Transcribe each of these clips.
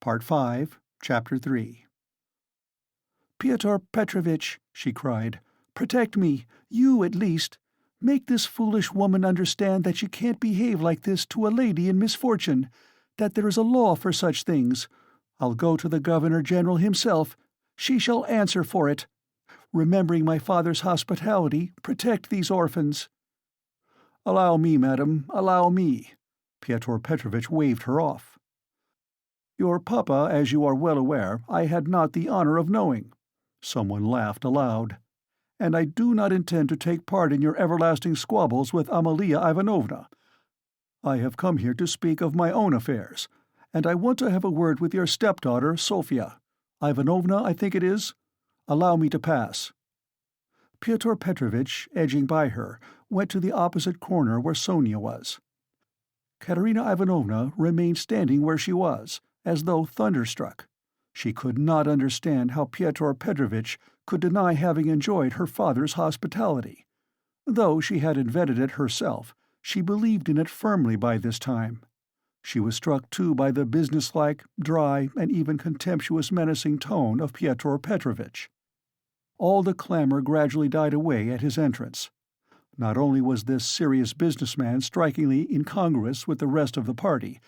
Part 5, Chapter 3. "Pyotr Petrovitch," she cried, "protect me, you at least. Make this foolish woman understand that she can't behave like this to a lady in misfortune, that there is a law for such things. I'll go to the Governor-General himself. She shall answer for it. Remembering my father's hospitality, protect these orphans." "Allow me, madam, allow me." Pyotr Petrovitch waved her off. "Your papa, as you are well aware, I had not the honor of knowing." Someone laughed aloud. "And I do not intend to take part in your everlasting squabbles with Amalia Ivanovna. I have come here to speak of my own affairs, and I want to have a word with your stepdaughter, Sofia. Ivanovna, I think it is. Allow me to pass." Pyotr Petrovitch, edging by her, went to the opposite corner where Sonia was. Katerina Ivanovna remained standing where she was, as though thunderstruck. She could not understand how Pyotr Petrovitch could deny having enjoyed her father's hospitality. Though she had invented it herself, she believed in it firmly by this time. She was struck too by the businesslike, dry, and even contemptuous menacing tone of Pyotr Petrovitch. All the clamor gradually died away at his entrance. Not only was this serious businessman strikingly incongruous with the rest of the party,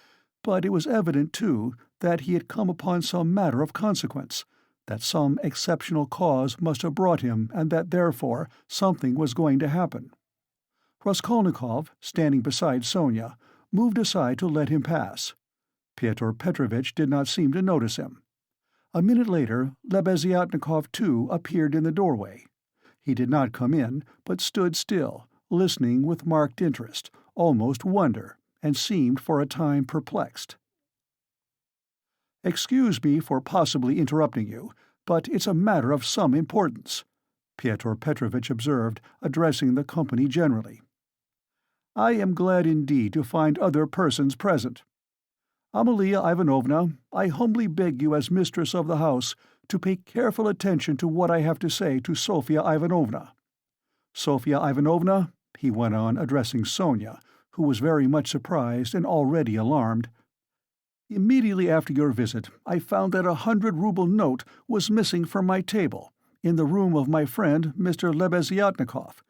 but it was evident, too, that he had come upon some matter of consequence, that some exceptional cause must have brought him, and that, therefore, something was going to happen. Raskolnikov, standing beside Sonia, moved aside to let him pass. Pyotr Petrovitch did not seem to notice him. A minute later, Lebeziatnikov, too, appeared in the doorway. He did not come in, but stood still, listening with marked interest, almost wonder, and seemed for a time perplexed. "Excuse me for possibly interrupting you, but it's a matter of some importance," Pyotr Petrovitch observed, addressing the company generally. "I am glad indeed to find other persons present. Amalia Ivanovna, I humbly beg you as mistress of the house to pay careful attention to what I have to say to Sofia Ivanovna. Sofia Ivanovna," he went on, addressing Sonia, who was very much surprised and already alarmed, "immediately after your visit I found that 100-ruble note was missing from my table, in the room of my friend Mr. Lebeziatnikov.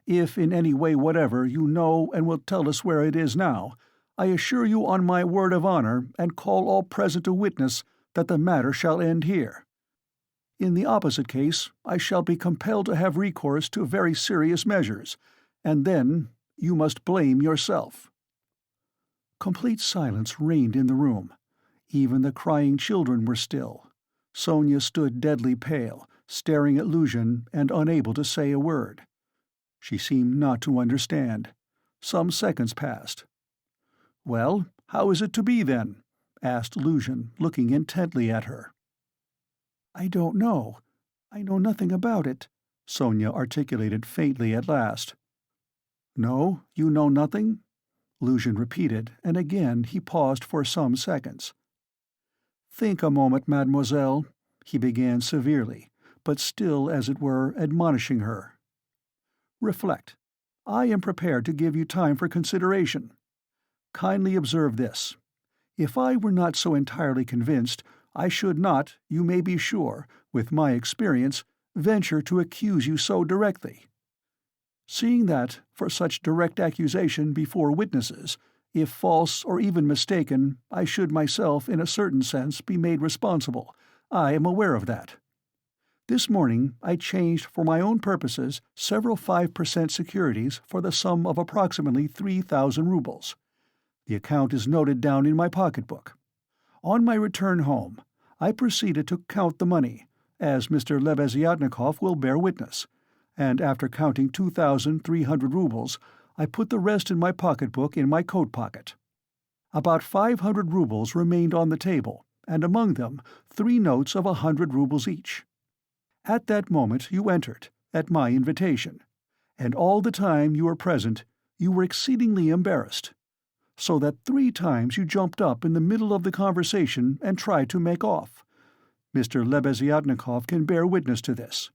If in any way whatever you know and will tell us where it is now, I assure you on my word of honor, and call all present to witness, that the matter shall end here. In the opposite case, I shall be compelled to have recourse to very serious measures, and then you must blame yourself." Complete silence reigned in the room. Even the crying children were still. Sonia stood deadly pale, staring at Luzhin and unable to say a word. She seemed not to understand. Some seconds passed. "Well, how is it to be, then?" asked Luzhin, looking intently at her. "I don't know. I know nothing about it," Sonia articulated faintly at last. "No, you know nothing?" Luzhin repeated, and again he paused for some seconds. "Think a moment, mademoiselle," he began severely, but still, as it were, admonishing her. "Reflect. I am prepared to give you time for consideration. Kindly observe this. If I were not so entirely convinced, I should not, you may be sure, with my experience, venture to accuse you so directly. Seeing that, for such direct accusation before witnesses, if false or even mistaken, I should myself, in a certain sense, be made responsible, I am aware of that. This morning I changed for my own purposes several 5% securities for the sum of approximately 3,000 rubles. The account is noted down in my pocketbook. On my return home, I proceeded to count the money, as Mr. Lebeziatnikov will bear witness, and after counting 2,300 rubles, I put the rest in my pocketbook in my coat pocket. About 500 rubles remained on the table, and among them 3 notes of 100 rubles each. At that moment you entered, at my invitation, and all the time you were present you were exceedingly embarrassed, so that 3 times you jumped up in the middle of the conversation and tried to make off. Mr. Lebeziatnikov can bear witness to this.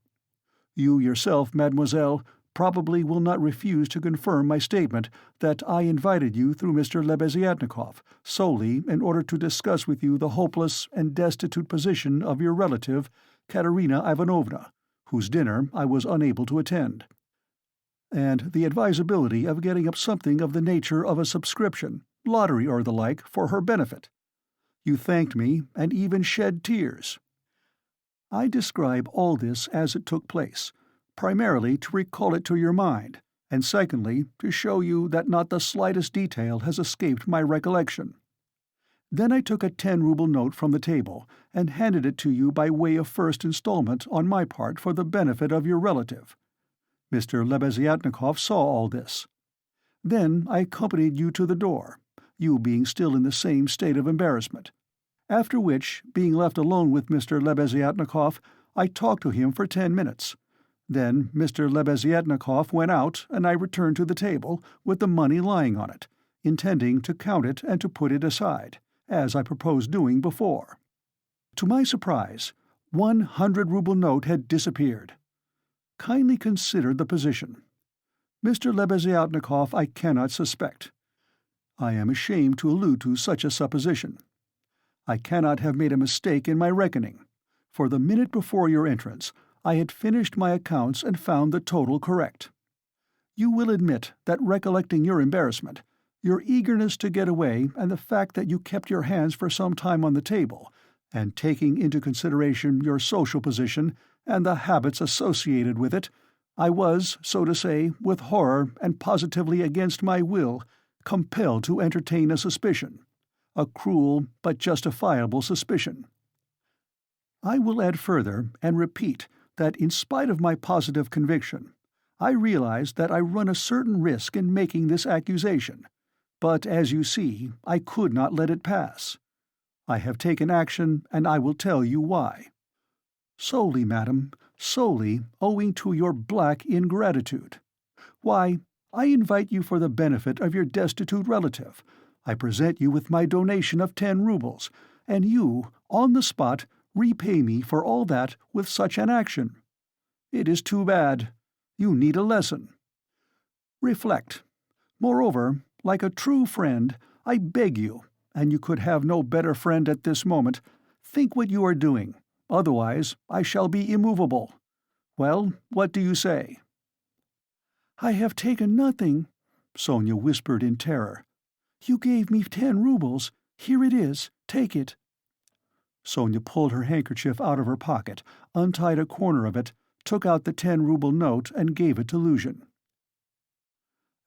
You yourself, mademoiselle, probably will not refuse to confirm my statement that I invited you through Mr. Lebeziatnikov solely in order to discuss with you the hopeless and destitute position of your relative, Katerina Ivanovna, whose dinner I was unable to attend, and the advisability of getting up something of the nature of a subscription, lottery or the like, for her benefit. You thanked me and even shed tears. I describe all this as it took place, primarily to recall it to your mind, and secondly, to show you that not the slightest detail has escaped my recollection. Then I took a 10-ruble note from the table and handed it to you by way of first installment on my part for the benefit of your relative. Mr. Lebeziatnikov saw all this. Then I accompanied you to the door, you being still in the same state of embarrassment, after which, being left alone with Mr. Lebeziatnikov, I talked to him for 10 minutes. Then Mr. Lebeziatnikov went out, and I returned to the table with the money lying on it, intending to count it and to put it aside, as I proposed doing before. To my surprise, 100-ruble note had disappeared. Kindly consider the position. Mr. Lebeziatnikov I cannot suspect. I am ashamed to allude to such a supposition. I cannot have made a mistake in my reckoning, for the minute before your entrance I had finished my accounts and found the total correct. You will admit that, recollecting your embarrassment, your eagerness to get away, and the fact that you kept your hands for some time on the table, and taking into consideration your social position and the habits associated with it, I was, so to say, with horror and positively against my will, compelled to entertain a suspicion, a cruel but justifiable suspicion. I will add further and repeat that in spite of my positive conviction, I realize that I run a certain risk in making this accusation, but as you see, I could not let it pass. I have taken action, and I will tell you why. Solely, madam, solely owing to your black ingratitude. Why, I invite you for the benefit of your destitute relative. I present you with my donation of 10 rubles, and you, on the spot, repay me for all that with such an action. It is too bad. You need a lesson. Reflect. Moreover, like a true friend, I beg you, and you could have no better friend at this moment, think what you are doing. Otherwise, I shall be immovable. Well, what do you say?" "I have taken nothing," Sonia whispered in terror. "You gave me 10 rubles. Here it is. Take it." Sonia pulled her handkerchief out of her pocket, untied a corner of it, took out the 10-ruble note and gave it to Luzhin.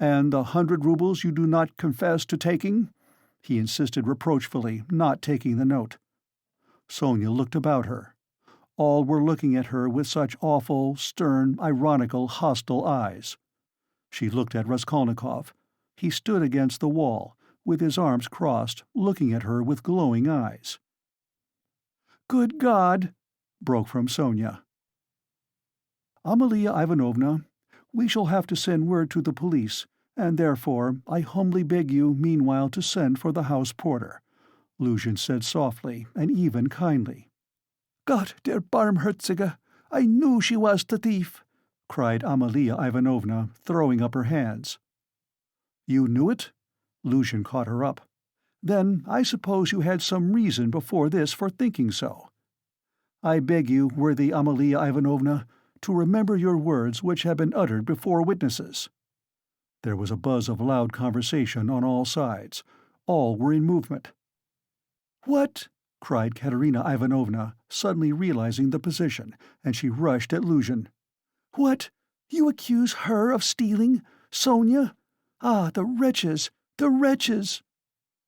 "And the 100 rubles you do not confess to taking?" he insisted reproachfully, not taking the note. Sonia looked about her. All were looking at her with such awful, stern, ironical, hostile eyes. She looked at Raskolnikov. He stood against the wall, with his arms crossed, looking at her with glowing eyes. "Good God!" broke from Sonia. "Amalia Ivanovna, we shall have to send word to the police, and therefore I humbly beg you meanwhile to send for the house porter," Luzhin said softly and even kindly. "Gott der Barmherzige! I knew she was the thief!" cried Amalia Ivanovna, throwing up her hands. "You knew it?" Luzhin caught her up. "Then I suppose you had some reason before this for thinking so. I beg you, worthy Amalia Ivanovna, to remember your words which have been uttered before witnesses." There was a buzz of loud conversation on all sides. All were in movement. "What?" cried Katerina Ivanovna, suddenly realizing the position, and she rushed at Luzhin. "What? You accuse her of stealing? Sonia? Ah, the wretches! The wretches!"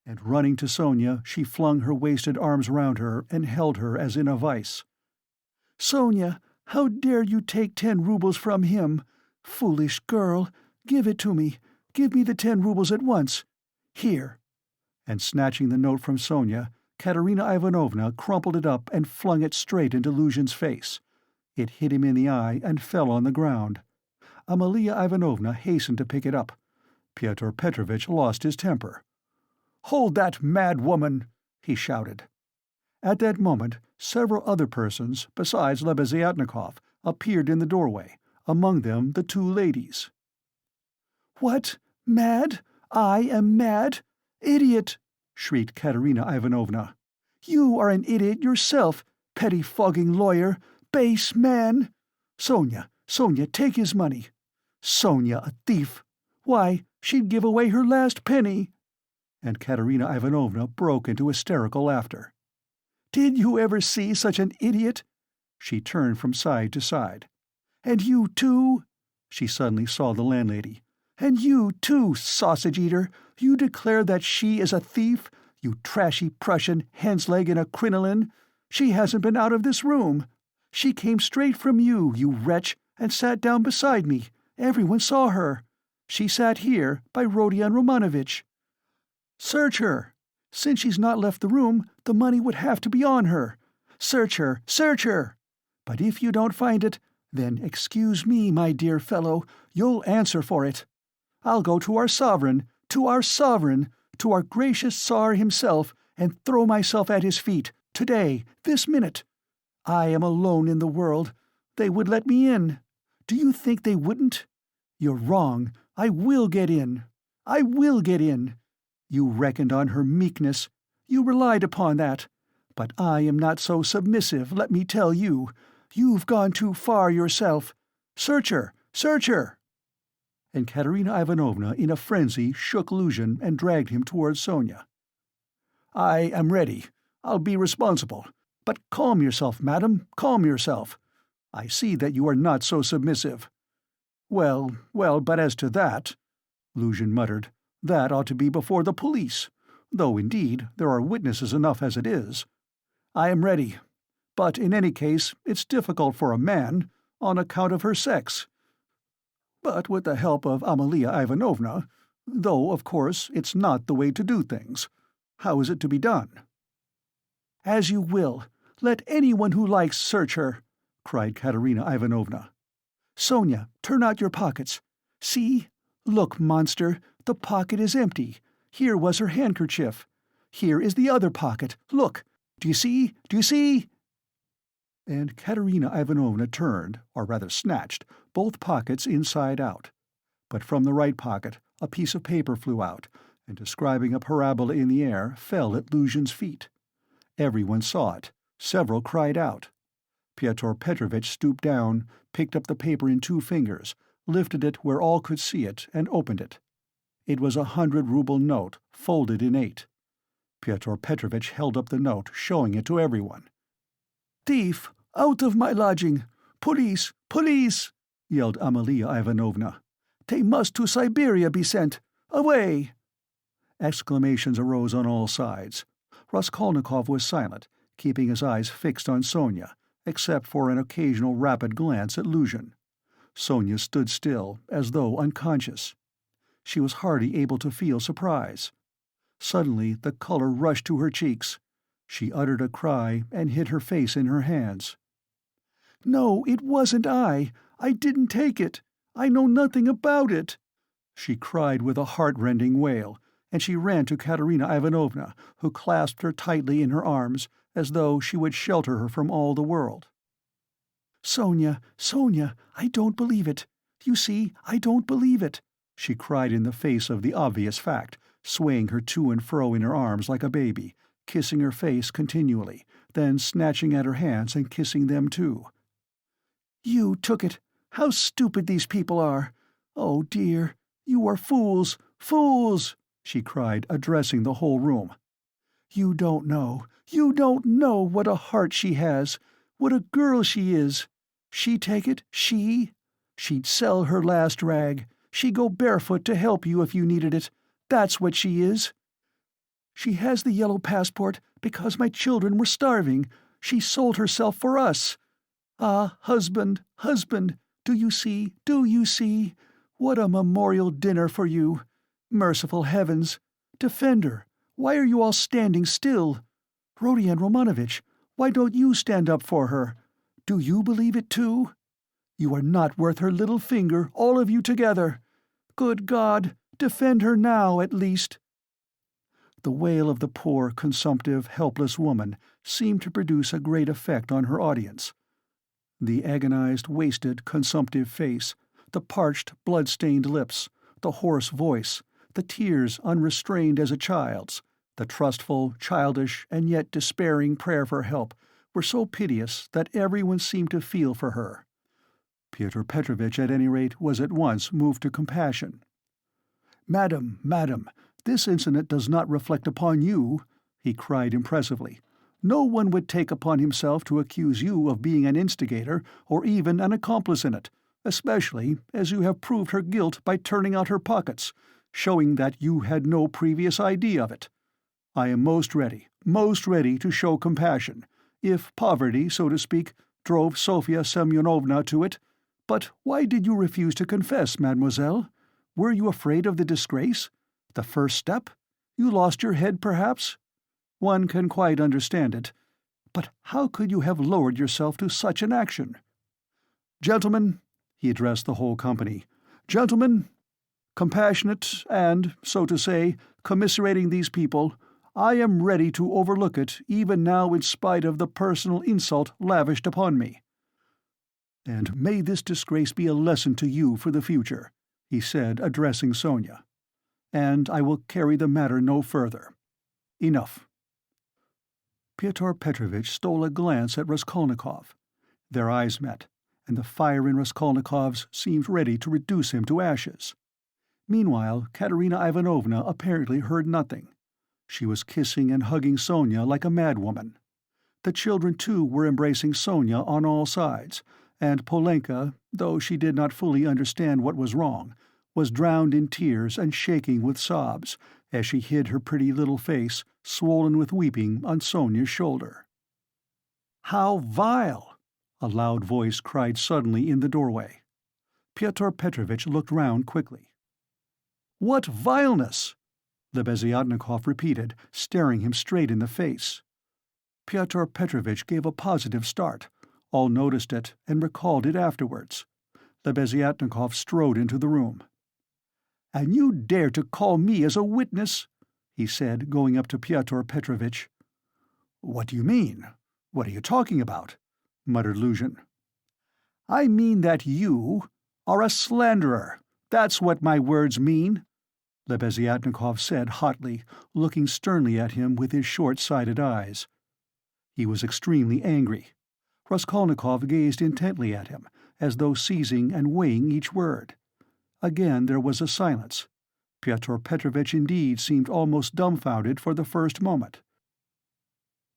And running to Sonia, she flung her wasted arms round her and held her as in a vice. "Sonia, how dare you take 10 rubles from him? Foolish girl! Give it to me. Give me the 10 rubles at once. Here." And snatching the note from Sonia, Katerina Ivanovna crumpled it up and flung it straight into Luzhin's face. It hit him in the eye and fell on the ground. Amalia Ivanovna hastened to pick it up. Pyotr Petrovitch lost his temper. "Hold that mad woman!" he shouted. At that moment several other persons, besides Lebeziatnikov, appeared in the doorway, among them the two ladies. "What? Mad? I am mad? Idiot!" shrieked Katerina Ivanovna. "You are an idiot yourself, pettifogging lawyer, base man! Sonia, take his money. Sonia, a thief! Why, she'd give away her last penny!" And Katerina Ivanovna broke into hysterical laughter. "Did you ever see such an idiot?" She turned from side to side. "And you too?" She suddenly saw the landlady. "And you too, sausage-eater, you declare that she is a thief, you trashy Prussian hensleg in a crinoline? She hasn't been out of this room. She came straight from you, you wretch, and sat down beside me. Everyone saw her. She sat here, by Rodion Romanovitch. Search her. Since she's not left the room, the money would have to be on her. Search her, search her! But if you don't find it, then excuse me, my dear fellow, you'll answer for it. I'll go to our sovereign, to our gracious Tsar himself, and throw myself at his feet, today, this minute. I am alone in the world. They would let me in. Do you think they wouldn't? You're wrong. I will get in. I will get in. You reckoned on her meekness. You relied upon that. But I am not so submissive, let me tell you. You've gone too far yourself. Search her! Search her!" And Katerina Ivanovna, in a frenzy, shook Luzhin and dragged him towards Sonia. "I am ready. I'll be responsible. But calm yourself, madam, calm yourself. I see that you are not so submissive." Well, but as to that," Luzhin muttered, "that ought to be before the police, though, indeed, there are witnesses enough as it is. I am ready. But in any case, it's difficult for a man, on account of her sex. But with the help of Amalia Ivanovna, though, of course, it's not the way to do things. How is it to be done?" "As you will. Let anyone who likes search her," cried Katerina Ivanovna. "Sonia, turn out your pockets. See? Look, monster, the pocket is empty. Here was her handkerchief. Here is the other pocket. Look! Do you see? Do you see?" And Katerina Ivanovna turned, or rather snatched, both pockets inside out. But from the right pocket a piece of paper flew out, and describing a parabola in the air, fell at Luzhin's feet. Everyone saw it. Several cried out. Pyotr Petrovitch stooped down, picked up the paper in 2 fingers, lifted it where all could see it, and opened it. It was a 100-ruble note, folded in 8. Pyotr Petrovitch held up the note, showing it to everyone. "Thief! Out of my lodging! Police! Police!" yelled Amalia Ivanovna. "They must to Siberia be sent! Away!" Exclamations arose on all sides. Raskolnikov was silent, keeping his eyes fixed on Sonia, except for an occasional rapid glance at Luzhin. Sonia stood still, as though unconscious. She was hardly able to feel surprise. Suddenly the color rushed to her cheeks. She uttered a cry and hid her face in her hands. "No, it wasn't I! I didn't take it! I know nothing about it!" she cried with a heart-rending wail, and she ran to Katerina Ivanovna, who clasped her tightly in her arms, as though she would shelter her from all the world. "Sonia, Sonia, I don't believe it! You see, I don't believe it!" she cried in the face of the obvious fact, swaying her to and fro in her arms like a baby, kissing her face continually, then snatching at her hands and kissing them too. "You took it! How stupid these people are! Oh, dear! You are fools! Fools!" she cried, addressing the whole room. You don't know what a heart she has, what a girl she is. She'd take it, she? She'd sell her last rag. She'd go barefoot to help you if you needed it. That's what she is. She has the yellow passport because my children were starving. She sold herself for us. Ah, husband, husband, do you see, do you see? What a memorial dinner for you. Merciful heavens! Defend her! Why are you all standing still? Rodion Romanovitch, why don't you stand up for her? Do you believe it too? You are not worth her little finger, all of you together. Good God, defend her now, at least." The wail of the poor, consumptive, helpless woman seemed to produce a great effect on her audience. The agonized, wasted, consumptive face, the parched, blood-stained lips, the hoarse voice, the tears unrestrained as a child's, the trustful, childish, and yet despairing prayer for help were so piteous that everyone seemed to feel for her. Pyotr Petrovitch, at any rate, was at once moved to compassion. "Madam, madam, this incident does not reflect upon you," he cried impressively. "No one would take upon himself to accuse you of being an instigator or even an accomplice in it, especially as you have proved her guilt by turning out her pockets, showing that you had no previous idea of it. I am most ready to show compassion, if poverty, so to speak, drove Sofya Semyonovna to it. But why did you refuse to confess, mademoiselle? Were you afraid of the disgrace? The first step? You lost your head, perhaps? One can quite understand it. But how could you have lowered yourself to such an action? Gentlemen," he addressed the whole company, "gentlemen, compassionate and, so to say, commiserating these people, I am ready to overlook it even now in spite of the personal insult lavished upon me. And may this disgrace be a lesson to you for the future," he said, addressing Sonia. "And I will carry the matter no further. Enough." Pyotr Petrovitch stole a glance at Raskolnikov. Their eyes met, and the fire in Raskolnikov's seemed ready to reduce him to ashes. Meanwhile, Katerina Ivanovna apparently heard nothing. She was kissing and hugging Sonia like a madwoman. The children, too, were embracing Sonia on all sides, and Polenka, though she did not fully understand what was wrong, was drowned in tears and shaking with sobs as she hid her pretty little face, swollen with weeping, on Sonia's shoulder. "How vile!" a loud voice cried suddenly in the doorway. Pyotr Petrovitch looked round quickly. "What vileness!" Lebeziatnikov repeated, staring him straight in the face. Pyotr Petrovitch gave a positive start. All noticed it and recalled it afterwards. Lebeziatnikov strode into the room. "And you dare to call me as a witness?" he said, going up to Pyotr Petrovitch. "What do you mean? What are you talking about?" muttered Luzhin. "I mean that you are a slanderer. That's what my words mean," Lebeziatnikov said hotly, looking sternly at him with his short-sighted eyes. He was extremely angry. Raskolnikov gazed intently at him, as though seizing and weighing each word. Again there was a silence. Pyotr Petrovitch indeed seemed almost dumbfounded for the first moment.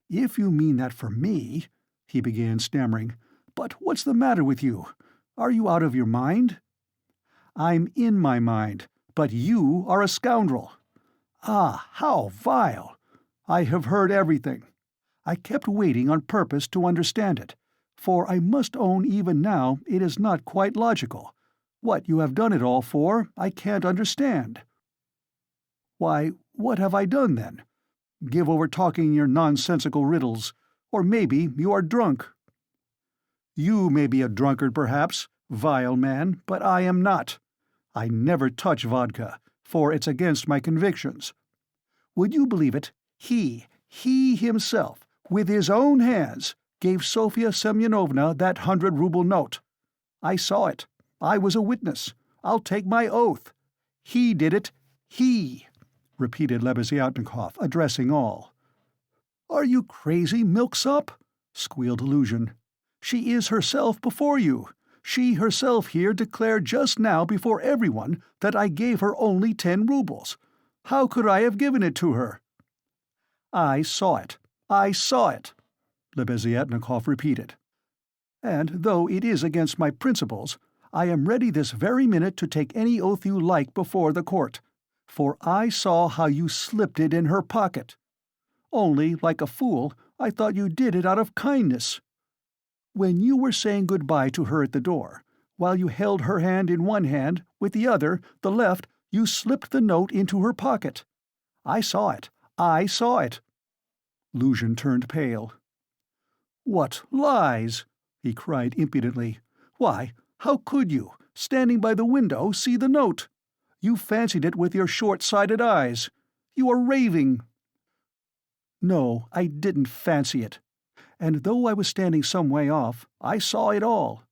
"If you mean that for me," he began, stammering, "but what's the matter with you? Are you out of your mind?" "I'm in my mind, but you are a scoundrel." "Ah, how vile! I have heard everything. I kept waiting on purpose to understand it, for I must own even now it is not quite logical. What you have done it all for, I can't understand." "Why, what have I done, then? Give over talking your nonsensical riddles, or maybe you are drunk." "You may be a drunkard, perhaps, vile man, but I am not. I never touch vodka, for it's against my convictions. Would you believe it? He himself, with his own hands, gave Sofya Semyonovna that 100-ruble note. I saw it. I was a witness. I'll take my oath. He did it. He," repeated Lebeziatnikov, addressing all. "Are you crazy, milksop?" squealed Luzhin. "She is herself before you. She herself here declared just now before everyone that I gave her only 10 rubles. How could I have given it to her?" "I saw it. I saw it," Lebeziatnikov repeated. "And though it is against my principles, I am ready this very minute to take any oath you like before the court, for I saw how you slipped it in her pocket. Only, like a fool, I thought you did it out of kindness. When you were saying good-bye to her at the door, while you held her hand in one hand, with the other, the left, you slipped the note into her pocket. I saw it. I saw it." Luzhin turned pale. "What lies!" he cried impudently. "Why, how could you, standing by the window, see the note? You fancied it with your short-sighted eyes. You are raving." "No, I didn't fancy it. and though I was standing some way off, I saw it all.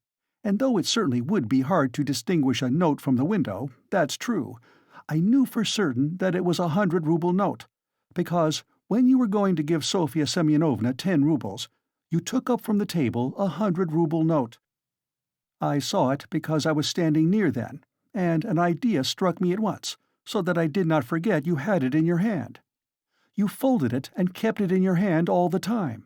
And though it certainly would be hard to distinguish a note from the window, that's true, I knew for certain that it was a 100-ruble note, because when you were going to give Sofya Semyonovna 10 rubles, you took up from the table a 100-ruble note. I saw it because I was standing near then, and an idea struck me at once, so that I did not forget you had it in your hand. You folded it and kept it in your hand all the time.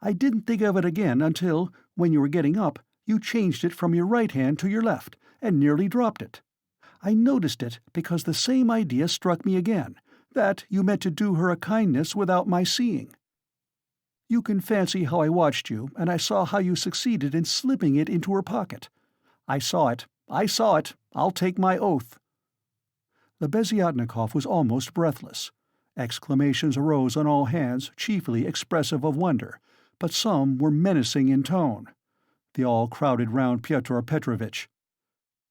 I didn't think of it again until, when you were getting up, you changed it from your right hand to your left, and nearly dropped it. I noticed it because the same idea struck me again, that you meant to do her a kindness without my seeing. You can fancy how I watched you, and I saw how you succeeded in slipping it into her pocket. I saw it, I'll take my oath." Lebeziatnikov was almost breathless. Exclamations arose on all hands, chiefly expressive of wonder, but some were menacing in tone. They all crowded round Pyotr Petrovitch.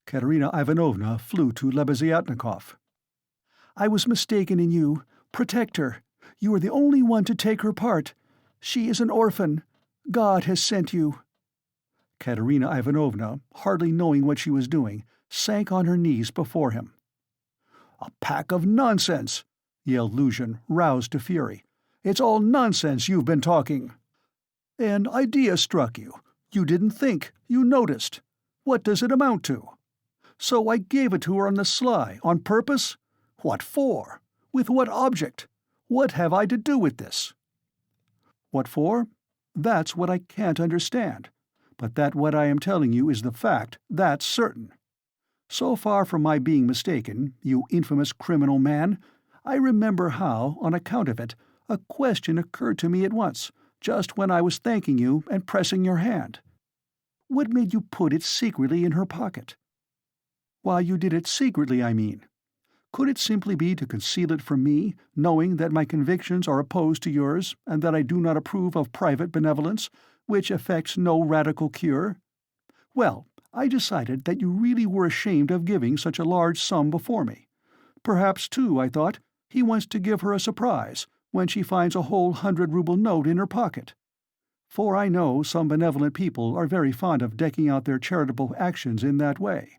Katerina Ivanovna flew to Lebeziatnikov. "I was mistaken in you. Protect her. You are the only one to take her part. She is an orphan. God has sent you." Katerina Ivanovna, hardly knowing what she was doing, sank on her knees before him. "A pack of nonsense!" yelled Luzhin, roused to fury. "It's all nonsense you've been talking. An idea struck you. You didn't think. You noticed. What does it amount to? So I gave it to her on the sly, on purpose? What for? With what object? What have I to do with this?" "What for? That's what I can't understand. But that what I am telling you is the fact, that's certain. So far from my being mistaken, you infamous criminal man, I remember how, on account of it, a question occurred to me at once, just when I was thanking you and pressing your hand. What made you put it secretly in her pocket? Why you did it secretly, I mean. Could it simply be to conceal it from me, knowing that my convictions are opposed to yours, and that I do not approve of private benevolence, which effects no radical cure? Well, I decided that you really were ashamed of giving such a large sum before me. Perhaps, too, I thought, he wants to give her a surprise when she finds a whole 100-ruble note in her pocket. For I know some benevolent people are very fond of decking out their charitable actions in that way.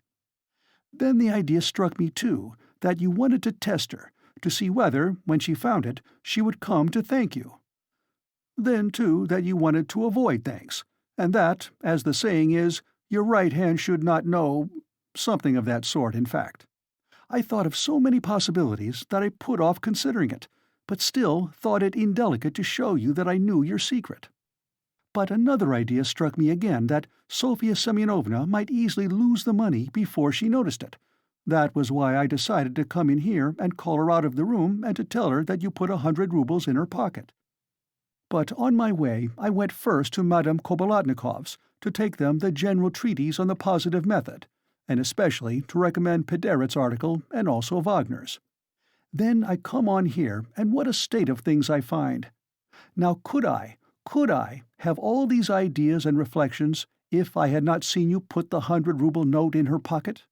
Then the idea struck me, too, that you wanted to test her, to see whether, when she found it, she would come to thank you. Then, too, that you wanted to avoid thanks, and that, as the saying is, your right hand should not know— something of that sort, in fact. I thought of so many possibilities that I put off considering it, but still thought it indelicate to show you that I knew your secret. But another idea struck me again, that Sofya Semyonovna might easily lose the money before she noticed it. That was why I decided to come in here and call her out of the room and to tell her that you put 100 rubles in her pocket. But on my way I went first to Madame Kobolatnikov's to take them the general treatise on the positive method, and especially to recommend Pederet's article and also Wagner's. Then I come on here, and what a state of things I find. Now could I have all these ideas and reflections if I had not seen you put the 100-ruble note in her pocket?"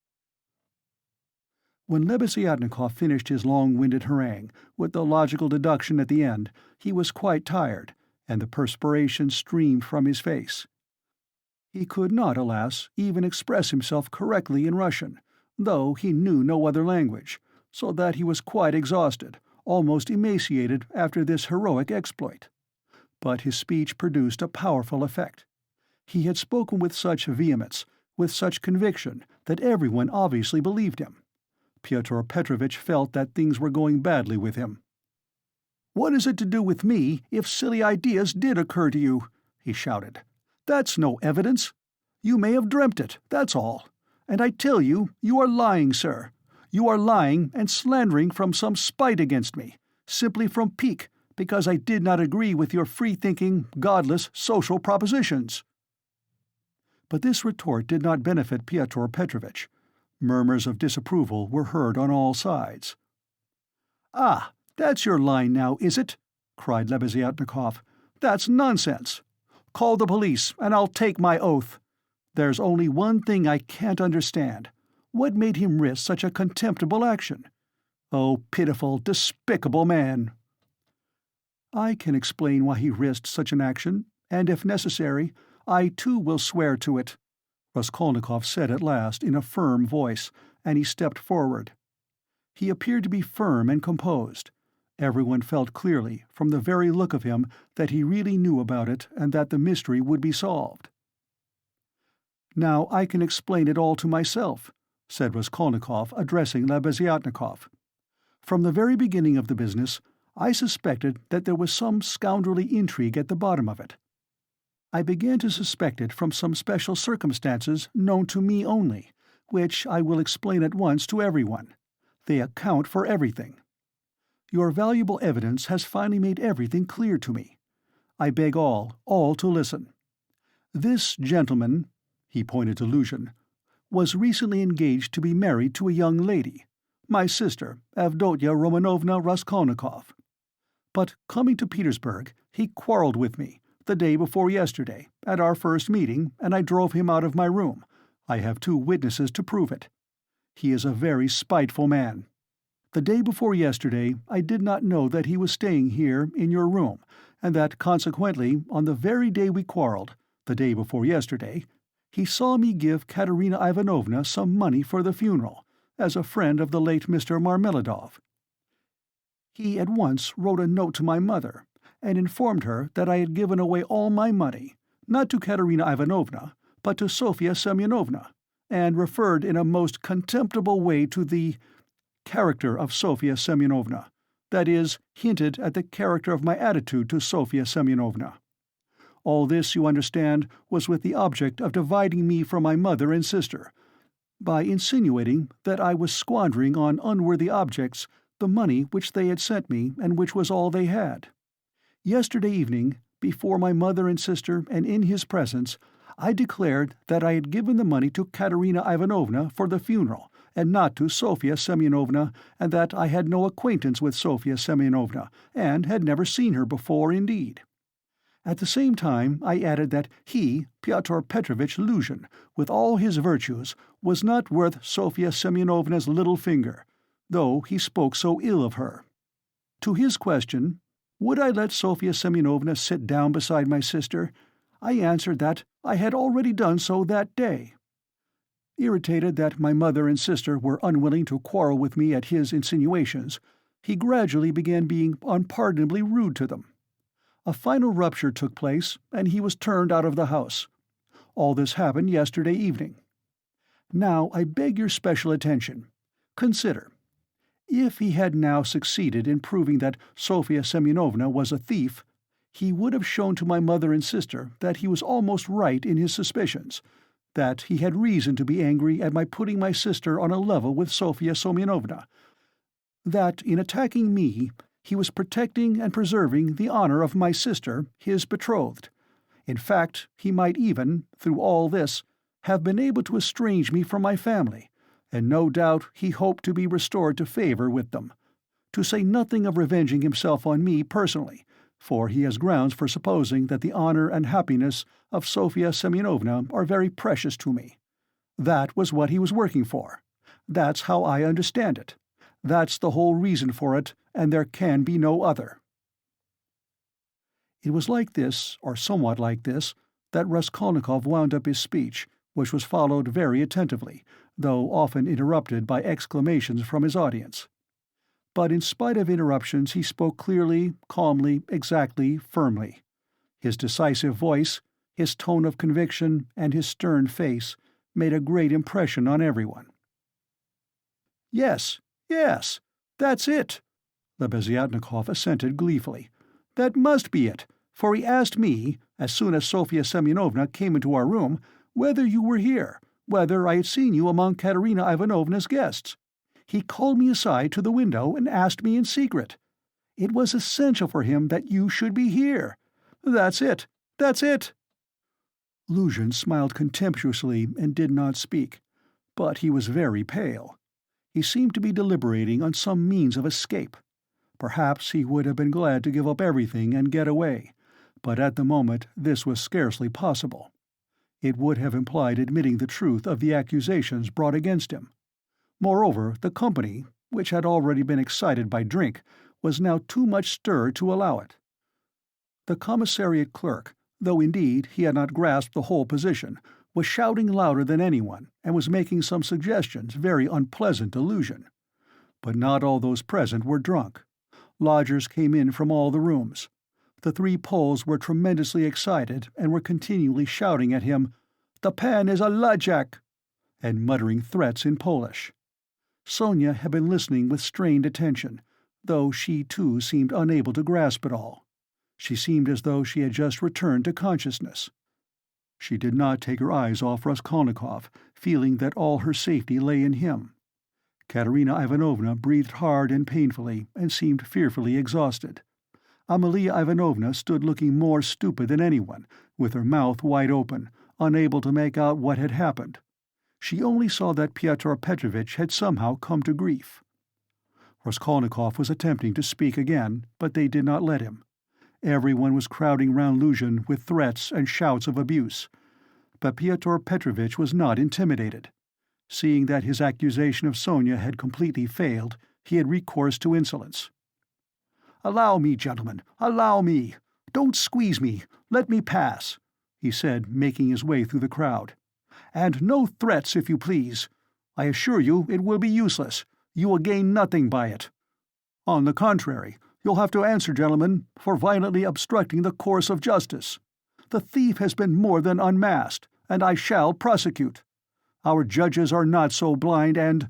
When Lebeziatnikov finished his long-winded harangue, with the logical deduction at the end, he was quite tired, and the perspiration streamed from his face. He could not, alas, even express himself correctly in Russian, though he knew no other language, so that he was quite exhausted, almost emaciated after this heroic exploit. But his speech produced a powerful effect. He had spoken with such vehemence, with such conviction, that everyone obviously believed him. Pyotr Petrovitch felt that things were going badly with him. "What is it to do with me if silly ideas did occur to you?" he shouted. "That's no evidence. You may have dreamt it, that's all. And I tell you, you are lying, sir. You are lying and slandering from some spite against me, simply from pique, because I did not agree with your free-thinking, godless social propositions." But this retort did not benefit Pyotr Petrovitch. Murmurs of disapproval were heard on all sides. "Ah, that's your line now, is it?" cried Lebeziatnikov. "That's nonsense. Call the police, and I'll take my oath. There's only one thing I can't understand. What made him risk such a contemptible action? Oh, pitiful, despicable man!" "I can explain why he risked such an action," and if necessary, I too will swear to it," Raskolnikov said at last in a firm voice, and he stepped forward. He appeared to be firm and composed. Everyone felt clearly, from the very look of him, that he really knew about it and that the mystery would be solved. "Now I can explain it all to myself," said Raskolnikov, addressing Lebeziatnikov. "From the very beginning of the business, I suspected that there was some scoundrelly intrigue at the bottom of it. I began to suspect it from some special circumstances known to me only, which I will explain at once to everyone. They account for everything. Your valuable evidence has finally made everything clear to me. I beg all to listen. This gentleman," he pointed to Luzhin, "was recently engaged to be married to a young lady, my sister, Avdotya Romanovna Raskolnikov. But coming to Petersburg, he quarreled with me, the day before yesterday, at our first meeting, and I drove him out of my room. I have 2 witnesses to prove it. He is a very spiteful man. The day before yesterday I did not know that he was staying here, in your room, and that, consequently, on the very day we quarreled, the day before yesterday, he saw me give Katerina Ivanovna some money for the funeral, as a friend of the late Mr. Marmeladov. He at once wrote a note to my mother, and informed her that I had given away all my money, not to Katerina Ivanovna, but to Sofya Semyonovna, and referred in a most contemptible way to the character of Sofya Semyonovna, that is, hinted at the character of my attitude to Sofya Semyonovna. All this, you understand, was with the object of dividing me from my mother and sister, by insinuating that I was squandering on unworthy objects the money which they had sent me and which was all they had. Yesterday evening, before my mother and sister and in his presence, I declared that I had given the money to Katerina Ivanovna for the funeral, and not to Sofya Semyonovna, and that I had no acquaintance with Sofya Semyonovna, and had never seen her before indeed. At the same time I added that he, Pyotr Petrovitch Luzhin, with all his virtues, was not worth Sofya Semyonovna's little finger, though he spoke so ill of her. To his question, would I let Sofya Semyonovna sit down beside my sister, I answered that I had already done so that day. Irritated that my mother and sister were unwilling to quarrel with me at his insinuations, he gradually began being unpardonably rude to them. A final rupture took place, and he was turned out of the house. All this happened yesterday evening. Now I beg your special attention. Consider. If he had now succeeded in proving that Sofya Semyonovna was a thief, he would have shown to my mother and sister that he was almost right in his suspicions, that he had reason to be angry at my putting my sister on a level with Sofya Semyonovna, that in attacking me he was protecting and preserving the honor of my sister, his betrothed. In fact, he might even, through all this, have been able to estrange me from my family, and no doubt he hoped to be restored to favor with them, to say nothing of revenging himself on me personally, for he has grounds for supposing that the honor and happiness of Sofya Semyonovna are very precious to me. That was what he was working for. That's how I understand it. That's the whole reason for it, and there can be no other." It was like this, or somewhat like this, that Raskolnikov wound up his speech, which was followed very attentively, though often interrupted by exclamations from his audience. But in spite of interruptions he spoke clearly, calmly, exactly, firmly. His decisive voice, his tone of conviction, and his stern face made a great impression on everyone. "Yes, yes, that's it," Lebeziatnikov assented gleefully. "That must be it, for he asked me, as soon as Sofya Semyonovna came into our room, whether you were here, whether I had seen you among Katerina Ivanovna's guests. He called me aside to the window and asked me in secret. It was essential for him that you should be here. That's it, that's it." Luzhin smiled contemptuously and did not speak, but he was very pale. He seemed to be deliberating on some means of escape. Perhaps he would have been glad to give up everything and get away, but at the moment this was scarcely possible. It would have implied admitting the truth of the accusations brought against him. Moreover, the company, which had already been excited by drink, was now too much stirred to allow it. The commissariat clerk, though indeed he had not grasped the whole position, was shouting louder than anyone, and was making some suggestions very unpleasant to Lucian. But not all those present were drunk. Lodgers came in from all the rooms. The three Poles were tremendously excited and were continually shouting at him, "The pan is a lajak," and muttering threats in Polish. Sonia had been listening with strained attention, though she too seemed unable to grasp it all. She seemed as though she had just returned to consciousness. She did not take her eyes off Raskolnikov, feeling that all her safety lay in him. Katerina Ivanovna breathed hard and painfully, and seemed fearfully exhausted. Amalia Ivanovna stood looking more stupid than anyone, with her mouth wide open, unable to make out what had happened. She only saw that Pyotr Petrovitch had somehow come to grief. Raskolnikov was attempting to speak again, but they did not let him. Everyone was crowding round Lucian with threats and shouts of abuse. But Pyotr Petrovitch was not intimidated. Seeing that his accusation of Sonia had completely failed, he had recourse to insolence. "Allow me, gentlemen, allow me! Don't squeeze me! Let me pass!" he said, making his way through the crowd. "And no threats, if you please. I assure you it will be useless. You will gain nothing by it. On the contrary, you'll have to answer, gentlemen, for violently obstructing the course of justice. The thief has been more than unmasked, and I shall prosecute. Our judges are not so blind and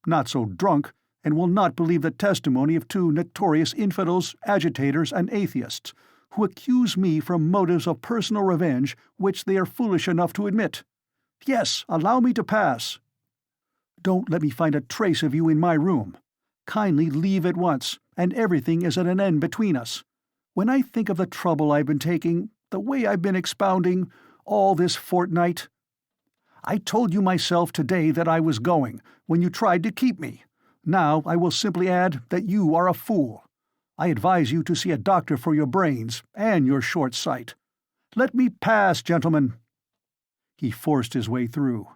not so drunk, and will not believe the testimony of two notorious infidels, agitators, and atheists, who accuse me from motives of personal revenge which they are foolish enough to admit. Yes, allow me to pass. Don't let me find a trace of you in my room. Kindly leave at once, and everything is at an end between us. When I think of the trouble I've been taking, the way I've been expounding, all this fortnight— I told you myself today that I was going, when you tried to keep me. Now I will simply add that you are a fool. I advise you to see a doctor for your brains and your short sight. Let me pass, gentlemen." He forced his way through,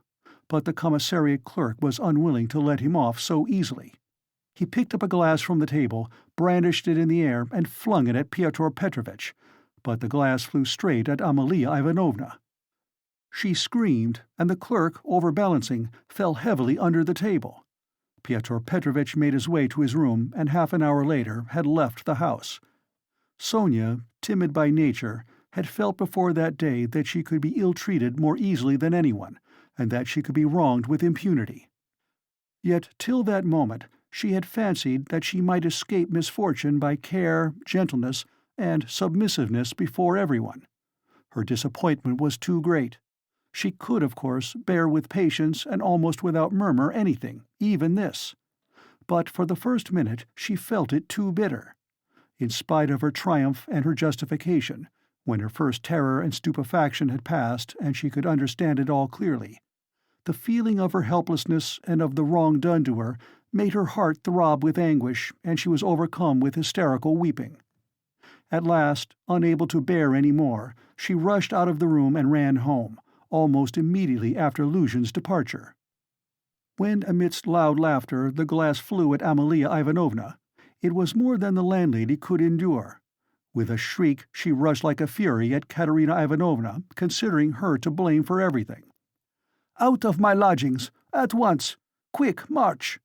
but the commissariat clerk was unwilling to let him off so easily. He picked up a glass from the table, brandished it in the air, and flung it at Pyotr Petrovitch, but the glass flew straight at Amalia Ivanovna. She screamed, and the clerk, overbalancing, fell heavily under the table. Pyotr Petrovitch made his way to his room, and half an hour later had left the house. Sonia, timid by nature, had felt before that day that she could be ill-treated more easily than anyone, and that she could be wronged with impunity. Yet till that moment she had fancied that she might escape misfortune by care, gentleness, and submissiveness before everyone. Her disappointment was too great. She could, of course, bear with patience and almost without murmur anything, even this. But for the first minute she felt it too bitter. In spite of her triumph and her justification, when her first terror and stupefaction had passed and she could understand it all clearly, the feeling of her helplessness and of the wrong done to her made her heart throb with anguish, and she was overcome with hysterical weeping. At last, unable to bear any more, she rushed out of the room and ran home, almost immediately after Lucian's departure. When, amidst loud laughter, the glass flew at Amalia Ivanovna, it was more than the landlady could endure. With a shriek she rushed like a fury at Katerina Ivanovna, considering her to blame for everything. "Out of my lodgings! At once! Quick, march!"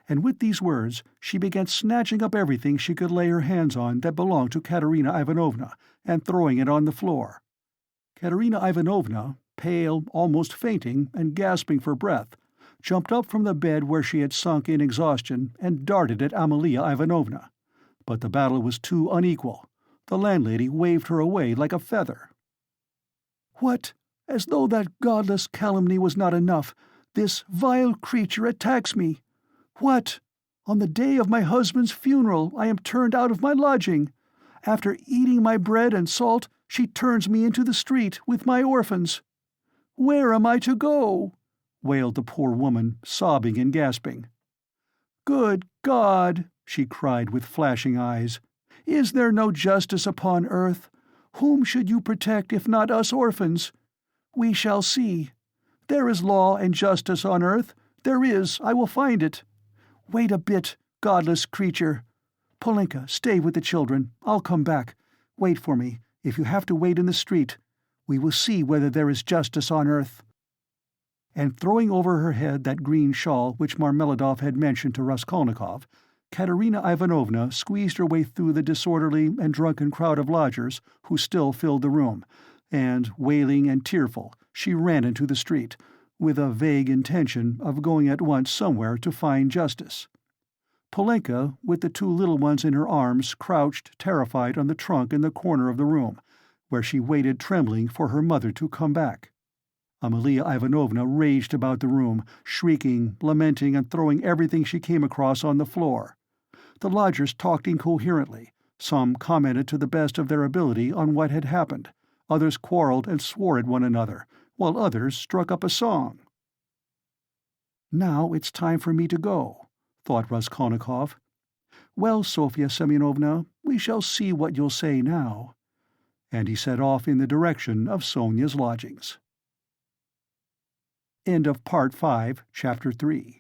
And with these words she began snatching up everything she could lay her hands on that belonged to Katerina Ivanovna, and throwing it on the floor. Katerina Ivanovna, pale, almost fainting, and gasping for breath, jumped up from the bed where she had sunk in exhaustion and darted at Amalia Ivanovna. But the battle was too unequal. The landlady waved her away like a feather. "What? As though that godless calumny was not enough, this vile creature attacks me. What? On the day of my husband's funeral I am turned out of my lodging. After eating my bread and salt, she turns me into the street with my orphans. Where am I to go?" wailed the poor woman, sobbing and gasping. "Good God!" she cried with flashing eyes. "Is there no justice upon earth? Whom should you protect if not us orphans? We shall see. There is law and justice on earth. There is, I will find it. Wait a bit, godless creature. Polenka, stay with the children. I'll come back. Wait for me, If you have to wait in the street, we will see whether there is justice on earth." And throwing over her head that green shawl which Marmeladov had mentioned to Raskolnikov, Katerina Ivanovna squeezed her way through the disorderly and drunken crowd of lodgers who still filled the room, and, wailing and tearful, she ran into the street, with a vague intention of going at once somewhere to find justice. Polenka, with the two little ones in her arms, crouched terrified on the trunk in the corner of the room, where she waited trembling for her mother to come back. Amalia Ivanovna raged about the room, shrieking, lamenting, and throwing everything she came across on the floor. The lodgers talked incoherently. Some commented to the best of their ability on what had happened. Others quarreled and swore at one another, while others struck up a song. "Now it's time for me to go," thought Raskolnikov. "Well, Sofya Semyonovna, we shall see what you'll say now." And he set off in the direction of Sonia's lodgings. End of Part 5, Chapter 3.